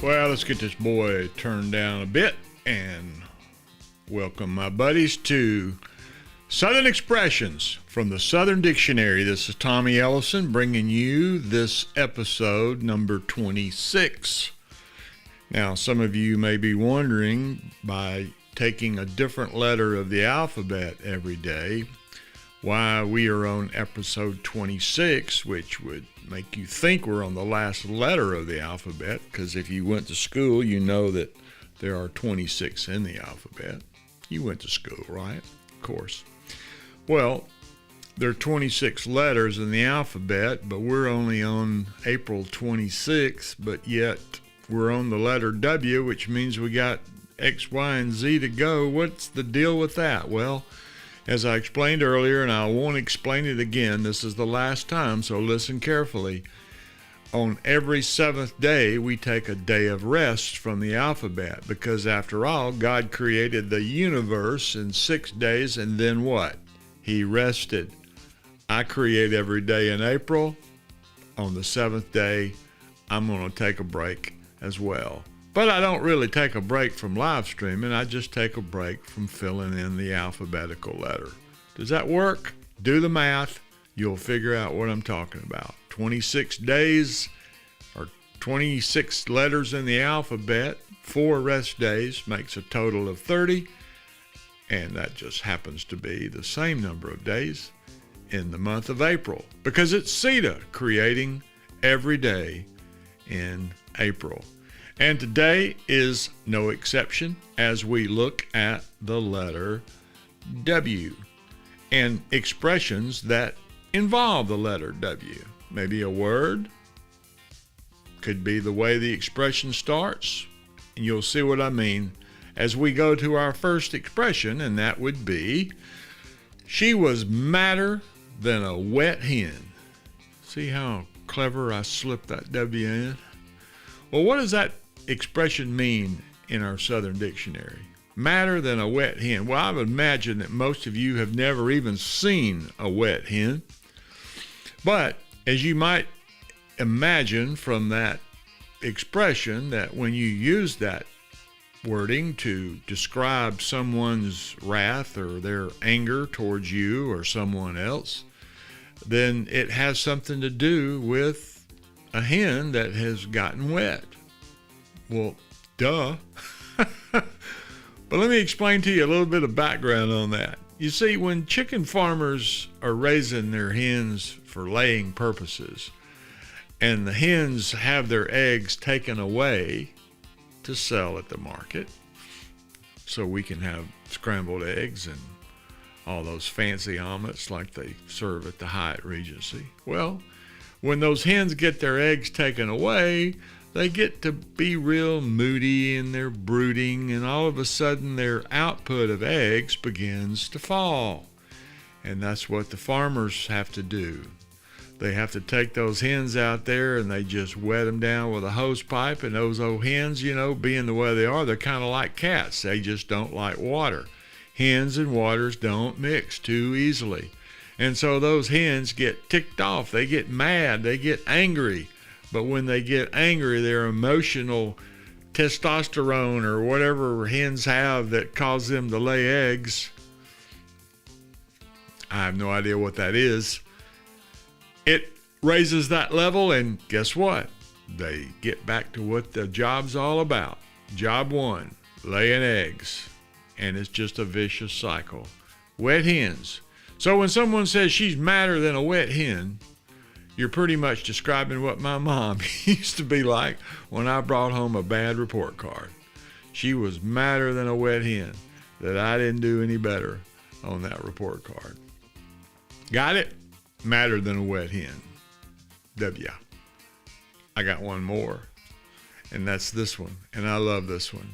Well, let's get this boy turned down a bit and welcome my buddies to Southern Expressions from the Southern Dictionary. This is Tommy Ellison bringing you this episode number 26. Now, some of you may be wondering, by taking a different letter of the alphabet every day, why we are on episode 26, which would make you think we're on the last letter of the alphabet, because if you went to school, you know that there are 26 in the alphabet. You went to school, right? Of course. Well, there are 26 letters in the alphabet, but we're only on April 26th, but yet we're on the letter W, which means we got X, Y, and Z to go. What's the deal with that? Well, as I explained earlier, and I won't explain it again, this is the last time, so listen carefully. On every seventh day, we take a day of rest from the alphabet, because after all, God created the universe in 6 days, and then what? He rested. I create every day in April. On the seventh day, I'm going to take a break as well. But I don't really take a break from live streaming. I just take a break from filling in the alphabetical letter. Does that work? Do the math. You'll figure out what I'm talking about. 26 days or 26 letters in the alphabet, 4 rest days makes a total of 30. And that just happens to be the same number of days in the month of April, because it's CETA creating every day in April. And today is no exception as we look at the letter W and expressions that involve the letter W. Maybe a word, could be the way the expression starts, and you'll see what I mean as we go to our first expression, and that would be, she was madder than a wet hen. See how clever I slipped that W in? Well, what does that expression mean in our Southern Dictionary? Madder than a wet hen. Well, I would imagine that most of you have never even seen a wet hen. But as you might imagine from that expression, that when you use that wording to describe someone's wrath or their anger towards you or someone else, then it has something to do with a hen that has gotten wet. Well, duh. But let me explain to you a little bit of background on that. You see, when chicken farmers are raising their hens for laying purposes, and the hens have their eggs taken away to sell at the market, so we can have scrambled eggs and all those fancy omelets like they serve at the Hyatt Regency. Well, when those hens get their eggs taken away, they get to be real moody and they're brooding, and all of a sudden their output of eggs begins to fall. And that's what the farmers have to do. They have to take those hens out there and they just wet them down with a hose pipe, and those old hens, you know, being the way they are, they're kind of like cats. They just don't like water. Hens and waters don't mix too easily. And so those hens get ticked off, they get mad, they get angry. But when they get angry, their emotional testosterone or whatever hens have that cause them to lay eggs, I have no idea what that is, it raises that level, and guess what? They get back to what the job's all about. Job 1, laying eggs. And it's just a vicious cycle. Wet hens. So when someone says she's madder than a wet hen, you're pretty much describing what my mom used to be like when I brought home a bad report card. She was madder than a wet hen, that I didn't do any better on that report card. Got it? Madder than a wet hen. W. I got one more, and that's this one, and I love this one.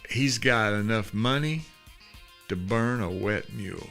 He's got enough money to burn a wet mule.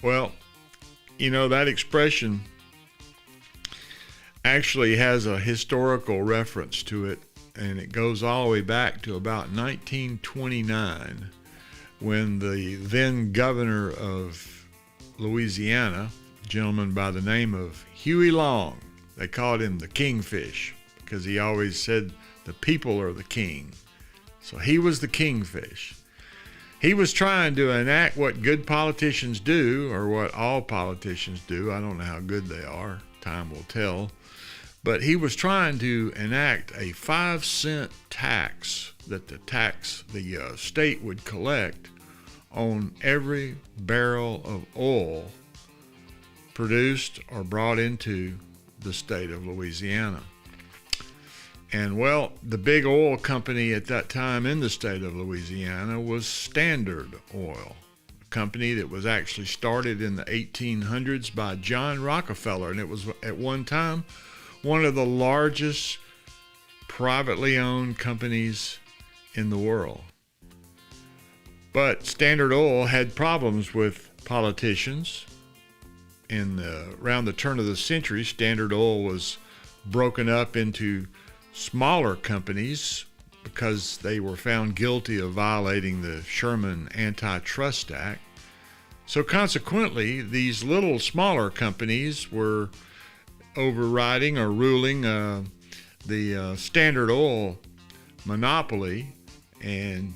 Well, you know, that expression actually has a historical reference to it, and it goes all the way back to about 1929, when the then governor of Louisiana, a gentleman by the name of Huey Long, They called him the kingfish because he always said the people are the king. So he was the kingfish. He was trying to enact what good politicians do, or what all politicians do. I don't know how good they are. Time will tell. But he was trying to enact a 5-cent tax that the state would collect on every barrel of oil produced or brought into the state of Louisiana. And well, the big oil company at that time in the state of Louisiana was Standard Oil, a company that was actually started in the 1800s by John Rockefeller, and it was at one time one of the largest privately owned companies in the world. But Standard Oil had problems with politicians. Around the turn of the century, Standard Oil was broken up into smaller companies because they were found guilty of violating the Sherman Antitrust Act. So consequently, these little smaller companies were overriding or ruling the Standard Oil monopoly, and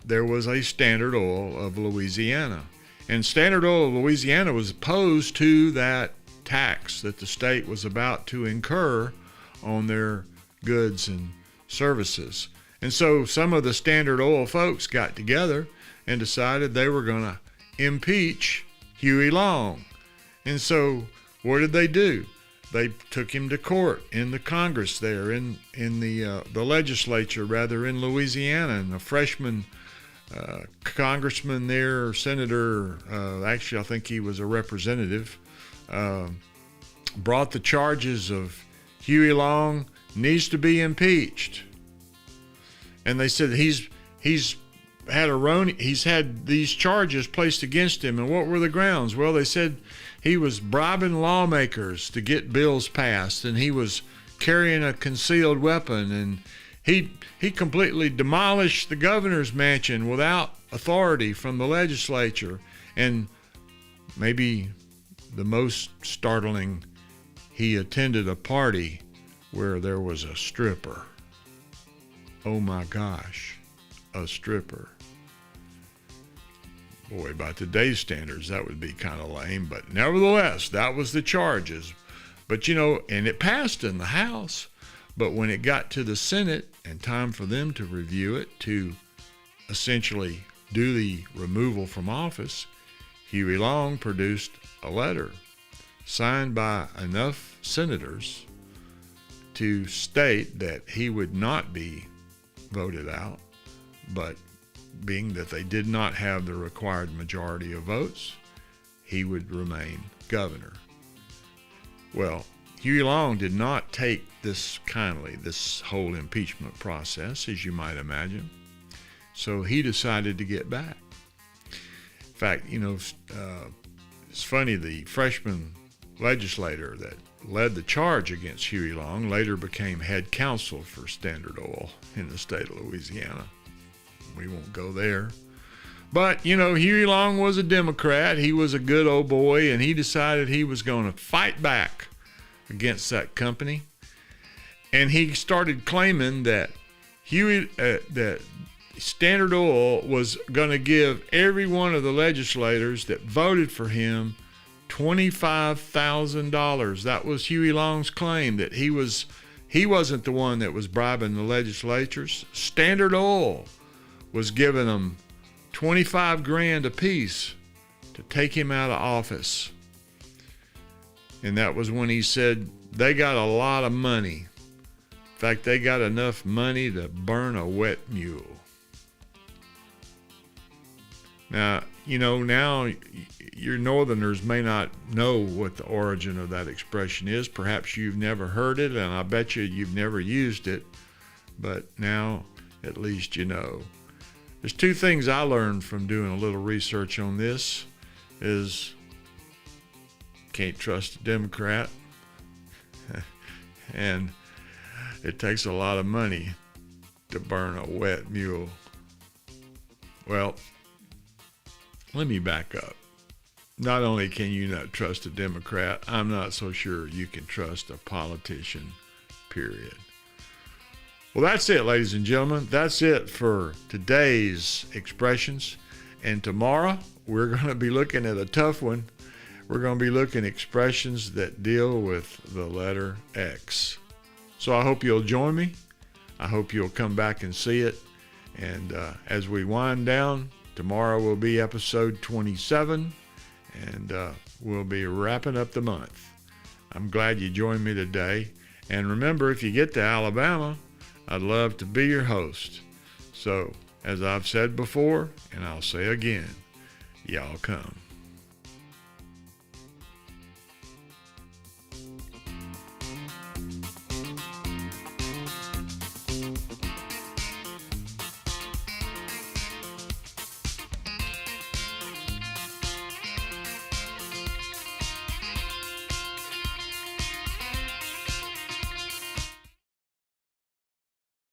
there was a Standard Oil of Louisiana. And Standard Oil of Louisiana was opposed to that tax that the state was about to incur on their goods and services. And so some of the Standard Oil folks got together and decided they were going to impeach Huey Long. And so what did they do? They took him to court in the Congress there, in the legislature rather, in Louisiana. And a freshman congressman there, or senator, actually I think he was a representative, brought the charges of Huey Long needs to be impeached. And they said he's had these charges placed against him. And what were the grounds? Well, they said he was bribing lawmakers to get bills passed, and he was carrying a concealed weapon, and he completely demolished the governor's mansion without authority from the legislature. And maybe the most startling, he attended a party where there was a stripper. Oh my gosh, a stripper. Boy, by today's standards, that would be kind of lame, but nevertheless, that was the charges. But and it passed in the House, but when it got to the Senate and time for them to review it, to essentially do the removal from office, Huey Long produced a letter signed by enough senators to state that he would not be voted out, but being that they did not have the required majority of votes, he would remain governor. Well, Huey Long did not take this kindly, this whole impeachment process, as you might imagine. So he decided to get back. In fact, it's funny, the freshman legislator that led the charge against Huey Long later became head counsel for Standard Oil in the state of Louisiana. We won't go there. But, Huey Long was a Democrat. He was a good old boy, and he decided he was going to fight back against that company. And he started claiming that that Standard Oil was going to give every one of the legislators that voted for him $25,000. That was Huey Long's claim, that he wasn't the one that was bribing the legislatures. Standard Oil was giving them $25,000 apiece to take him out of office. And that was when he said they got a lot of money. In fact, they got enough money to burn a wet mule. Now, now your Northerners may not know what the origin of that expression is. Perhaps you've never heard it, and I bet you've never used it. But now, at least you know. There's two things I learned from doing a little research on this is can't trust a Democrat, and it takes a lot of money to burn a wet mule. Well, let me back up. not only can you not trust a Democrat, I'm not so sure you can trust a politician, period. Well, that's it, ladies and gentlemen. That's it for today's expressions. And tomorrow, we're going to be looking at a tough one. We're going to be looking at expressions that deal with the letter X. So I hope you'll join me. I hope you'll come back and see it. And as we wind down, tomorrow will be episode 27, and we'll be wrapping up the month. I'm glad you joined me today. And remember, if you get to Alabama, I'd love to be your host. So, as I've said before, and I'll say again, y'all come.